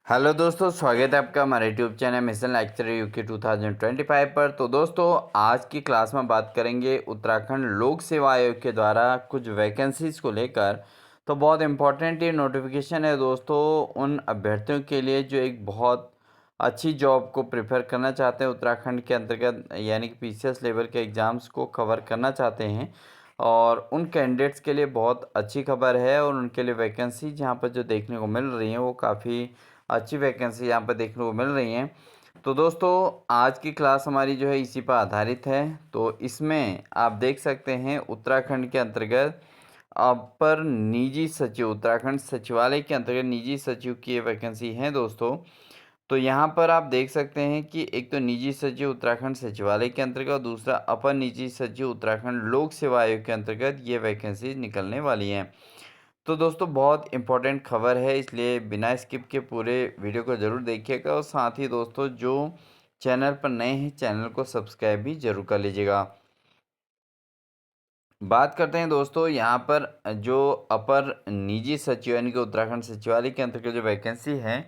Hello दोस्तों, स्वागत है आपका हमारे YouTube channel mission lecture UK 2025 पर। तो दोस्तों, आज की क्लास में बात करेंगे उत्तराखंड लोक सेवा आयोग के द्वारा कुछ वैकेंसीज को लेकर। तो बहुत इम्पोर्टेंट ये नोटिफिकेशन है दोस्तों उन अभ्यर्थियों के लिए जो एक बहुत अच्छी जॉब को प्रिपेयर करना चाहते हैं उत्तराखंड के अंतर्गत, यानी कि पीसीएस लेवल के एग्ज़ाम्स को कवर करना चाहते हैं। और उन कैंडिडेट्स के लिए बहुत अच्छी खबर है और उनके लिए वैकेंसी यहाँ पर जो देखने को मिल रही हैं वो काफ़ी अच्छी वैकेंसी यहाँ पर देखने को मिल रही हैं। तो दोस्तों, आज की क्लास हमारी जो है इसी पर आधारित है। तो इसमें आप देख सकते हैं उत्तराखंड के अंतर्गत अपर निजी सचिव, उत्तराखंड सचिवालय के अंतर्गत निजी सचिव की ये वैकेंसी है दोस्तों। तो यहाँ पर आप देख सकते हैं कि एक तो निजी सचिव उत्तराखंड सचिवालय के अंतर्गत और दूसरा अपर निजी सचिव उत्तराखंड लोक सेवा आयोग के अंतर्गत ये वैकेंसी निकलने वाली हैं। तो दोस्तों, बहुत इम्पोर्टेंट खबर है, इसलिए बिना स्किप के पूरे वीडियो को ज़रूर देखिएगा। और साथ ही दोस्तों, जो चैनल पर नए हैं चैनल को सब्सक्राइब भी ज़रूर कर लीजिएगा। बात करते हैं दोस्तों यहाँ पर जो अपर निजी सचिव यानी कि उत्तराखंड सचिवालय के अंतर्गत जो वैकेंसी है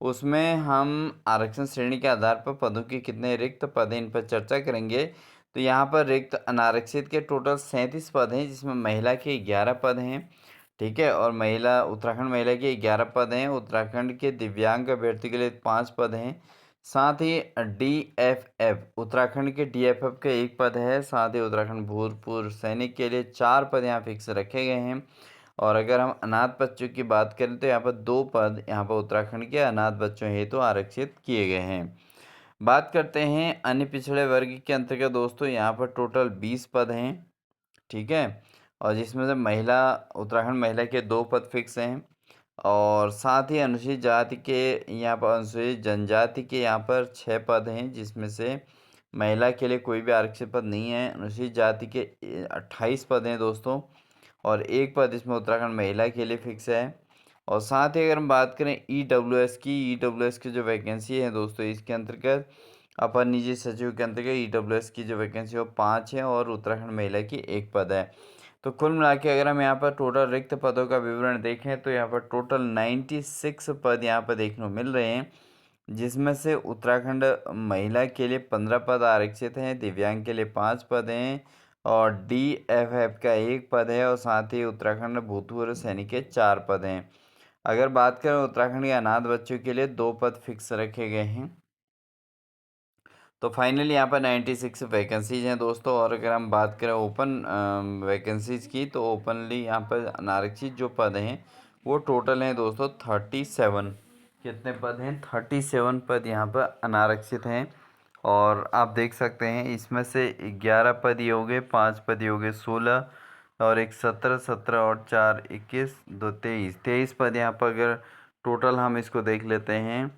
उसमें हम आरक्षण श्रेणी के आधार पर पदों के कितने रिक्त पद हैं इन पर चर्चा करेंगे। तो यहाँ पर रिक्त अनारक्षित के टोटल 37 पद हैं, जिसमें महिला के 11 पद हैं। ठीक है, और महिला उत्तराखंड महिला के 11 पद हैं। उत्तराखंड के दिव्यांग अभ्यर्थी के लिए 5 पद हैं। साथ ही डीएफएफ उत्तराखंड के डीएफएफ के 1 पद है। साथ ही उत्तराखंड भूतपूर्व सैनिक के लिए 4 पद यहाँ फिक्स रखे गए हैं। और अगर हम अनाथ बच्चों की बात करें तो यहाँ पर 2 पद यहाँ पर उत्तराखंड के अनाथ बच्चों हेतु आरक्षित किए गए हैं। बात करते हैं अन्य पिछड़े वर्ग के अंतर्गत दोस्तों, यहाँ पर टोटल 20 पद हैं। ठीक है, और जिसमें से महिला उत्तराखंड महिला के 2 पद फिक्स हैं। और साथ ही अनुसूचित जाति के यहाँ पर अनुसूचित जनजाति के यहाँ पर 6 पद हैं, जिसमें से महिला के लिए कोई भी आरक्षित पद नहीं है। अनुसूचित जाति के 28 पद हैं दोस्तों, और 1 पद इसमें उत्तराखंड महिला के लिए फिक्स है। और साथ ही अगर हम बात करें ईडब्ल्यूएस की जो वैकेंसी है दोस्तों, इसके अंतर्गत अपर निजी सचिव के अंतर्गत ईडब्ल्यूएस की जो वैकेंसी है वो 5 है और उत्तराखंड महिला की 1 पद है। तो कुल मिला के अगर हम यहाँ पर टोटल रिक्त पदों का विवरण देखें तो यहाँ पर टोटल 96 पद यहाँ पर देखने को मिल रहे हैं, जिसमें से उत्तराखंड महिला के लिए 15 पद आरक्षित हैं, दिव्यांग के लिए 5 पद हैं और डीएफएफ का 1 पद है। और साथ ही उत्तराखंड भूतपूर्व सैनिक के 4 पद हैं। अगर बात करें उत्तराखंड के अनाथ बच्चों के लिए 2 पद फिक्स रखे गए हैं। तो फाइनली यहाँ पर 96 वैकेंसीज हैं दोस्तों। और अगर हम बात करें ओपन वैकेंसीज की, तो ओपनली यहाँ पर अनारक्षित जो पद हैं वो टोटल हैं दोस्तों 37। कितने पद हैं? 37 पद यहाँ पर अनारक्षित हैं। और आप देख सकते हैं इसमें से 11 पद ये हो गए, 5 पद ये हो गए 16, और एक 17, 17 और 4 21, 2 23, 23 पद यहाँ पर अगर टोटल हम इसको देख लेते हैं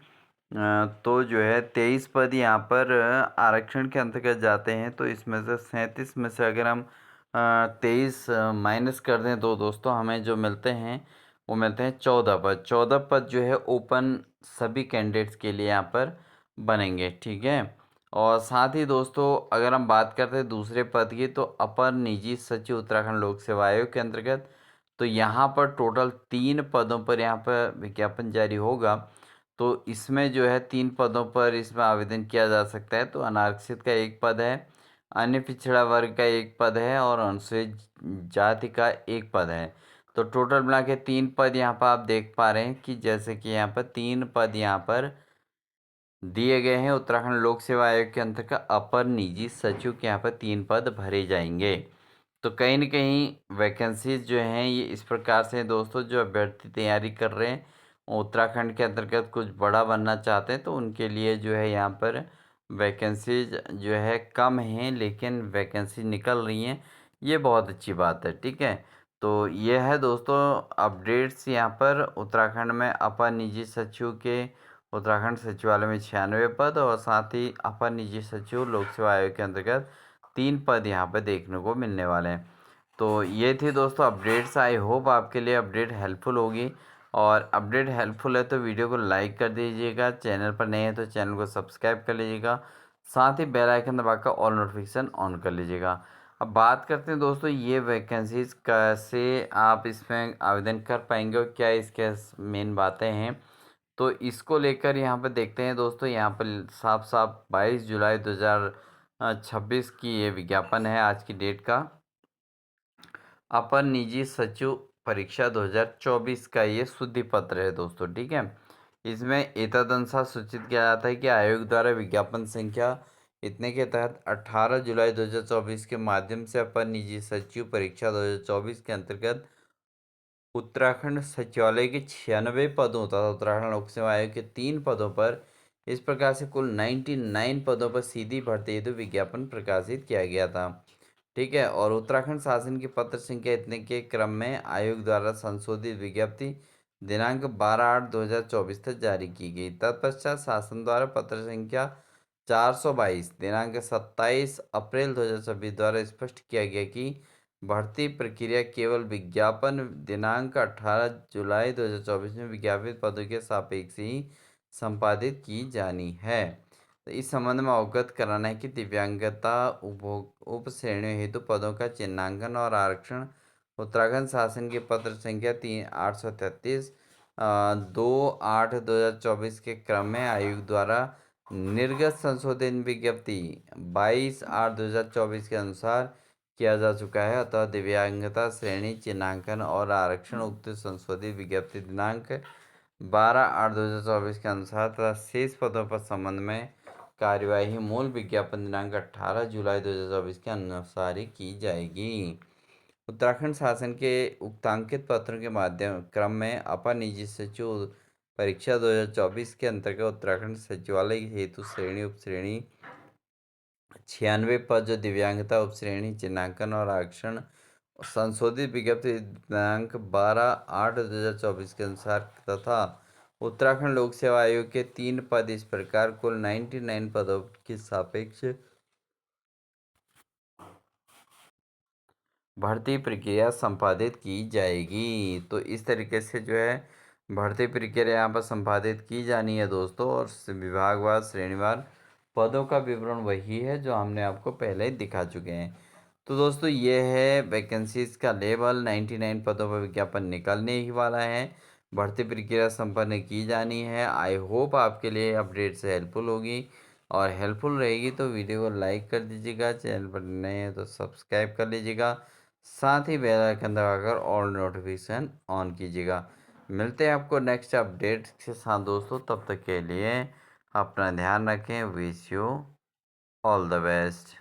तो जो है 23 पद यहाँ पर आरक्षण के अंतर्गत जाते हैं। तो इसमें से 37 में से अगर हम 23 माइनस कर दें तो दोस्तों हमें जो मिलते हैं वो मिलते हैं 14 पद। 14 पद जो है ओपन सभी कैंडिडेट्स के लिए यहाँ पर बनेंगे। ठीक है, और साथ ही दोस्तों अगर हम बात करते हैं दूसरे पद की, तो अपर निजी सचिव उत्तराखंड लोक सेवा आयोग के अंतर्गत, तो यहाँ पर टोटल 3 पदों पर यहाँ पर विज्ञापन जारी होगा। तो इसमें जो है 3 पदों पर इसमें आवेदन किया जा सकता है। तो अनारक्षित का 1 पद है, अन्य पिछड़ा वर्ग का 1 पद है और अनुसूचित जाति का 1 पद है। तो टोटल मिला के 3 पद यहाँ पर आप देख पा रहे हैं कि जैसे कि यहाँ पर 3 पद यहाँ पर दिए गए हैं। उत्तराखंड लोक सेवा आयोग के अंतर्गत अपर निजी सचिव के यहाँ पर 3 पद भरे जाएंगे। तो कहीं न कहीं वैकेंसीज जो हैं ये इस प्रकार से हैं दोस्तों, जो अभ्यर्थी तैयारी कर रहे हैं उत्तराखंड के अंतर्गत कुछ बड़ा बनना चाहते हैं तो उनके लिए जो है यहाँ पर वैकेंसीज जो है कम हैं, लेकिन वैकेंसी निकल रही हैं, ये बहुत अच्छी बात है। ठीक है, तो ये है दोस्तों अपडेट्स यहाँ पर उत्तराखंड में अपर निजी सचिव के उत्तराखंड सचिवालय में 96 पद और साथ ही अपर निजी सचिव लोक सेवा आयोग के अंतर्गत 3 पद यहाँ पर देखने को मिलने वाले हैं। तो ये थी दोस्तों अपडेट्स। आई होप आपके लिए अपडेट हेल्पफुल होगी, और अपडेट हेल्पफुल है तो वीडियो को लाइक कर दीजिएगा, चैनल पर नए हैं तो चैनल को सब्सक्राइब कर लीजिएगा, साथ ही बेल आइकन दबाकर ऑल नोटिफिकेशन ऑन कर लीजिएगा। अब बात करते हैं दोस्तों ये वैकेंसीज कैसे आप इसमें आवेदन कर पाएंगे और क्या इसके मेन बातें हैं। तो इसको लेकर यहाँ पे देखते हैं दोस्तों, यहाँ पर साफ साफ 22 जुलाई 2026 की ये विज्ञापन है आज की डेट का। अपर निजी सचिव परीक्षा 2024 का ये शुद्धि पत्र है दोस्तों, ठीक है। इसमें एतदनुसार सूचित किया जाता है कि आयोग द्वारा विज्ञापन संख्या इतने के तहत 18 जुलाई 2024 के माध्यम से अपर निजी सचिव परीक्षा 2024 के अंतर्गत उत्तराखंड सचिवालय के 96 पदों तथा उत्तराखंड लोक सेवा आयोग के 3 पदों पर इस प्रकार से कुल 99 पदों पर सीधी भर्ती हेतु विज्ञापन प्रकाशित किया गया था, ठीक है। और उत्तराखंड शासन की पत्र संख्या इतने के क्रम में आयोग द्वारा संशोधित विज्ञप्ति दिनांक 12/8/2024 तक जारी की गई। तत्पश्चात शासन द्वारा पत्र संख्या 422 दिनांक 27 अप्रैल 2026 द्वारा स्पष्ट किया गया कि भर्ती प्रक्रिया केवल विज्ञापन दिनांक 18 जुलाई 2024 में विज्ञापित पदों के सापेक्ष ही संपादित की जानी है। तो इस संबंध में अवगत कराना है कि दिव्यांगता उप श्रेणियों हेतु पदों का चिन्हांकन और आरक्षण उत्तराखंड शासन के पत्र संख्या 3833 2/8/2024 के क्रम में आयोग द्वारा निर्गत संशोधन विज्ञप्ति 22/8/2024 के अनुसार किया जा चुका है। अतः दिव्यांगता श्रेणी चिन्हांकन और आरक्षण उक्त संशोधित विज्ञप्ति दिनांक 12/8/2024 के अनुसार तथा शेष पदों पर संबंध में कार्यवाही मूल विज्ञापन दिनांक 18 जुलाई 2024 के अनुसार ही की जाएगी। उत्तराखंड शासन के उक्तांकित पत्रों के माध्यम क्रम में अपर निजी सचिव परीक्षा 2024 के अंतर्गत उत्तराखंड सचिवालय हेतु श्रेणी उपश्रेणी 96 पद जो दिव्यांगता उपश्रेणी चिन्हांकन और आरक्षण संशोधित विज्ञप्ति दिनांक 12/8/2024 के अनुसार तथा उत्तराखंड लोक सेवा आयोग के 3 पद इस प्रकार कुल 99 पदों के सापेक्ष भर्ती प्रक्रिया संपादित की जाएगी। तो इस तरीके से जो है भर्ती प्रक्रिया यहाँ पर संपादित की जानी है दोस्तों, और विभागवार श्रेणीवार पदों का विवरण वही है जो हमने आपको पहले ही दिखा चुके हैं। तो दोस्तों ये है वैकेंसीज का लेवल, 99 पदों पर विज्ञापन निकलने ही वाला है, भर्ती प्रक्रिया संपन्न की जानी है। आई होप आपके लिए अपडेट से हेल्पफुल होगी, और हेल्पफुल रहेगी तो वीडियो को लाइक कर दीजिएगा, चैनल पर नए हैं तो सब्सक्राइब कर लीजिएगा, साथ ही बेल आइकन दबाकर ऑल नोटिफिकेशन ऑन कीजिएगा। मिलते हैं आपको नेक्स्ट अपडेट के साथ दोस्तों, तब तक के लिए अपना ध्यान रखें। Wish you all the best.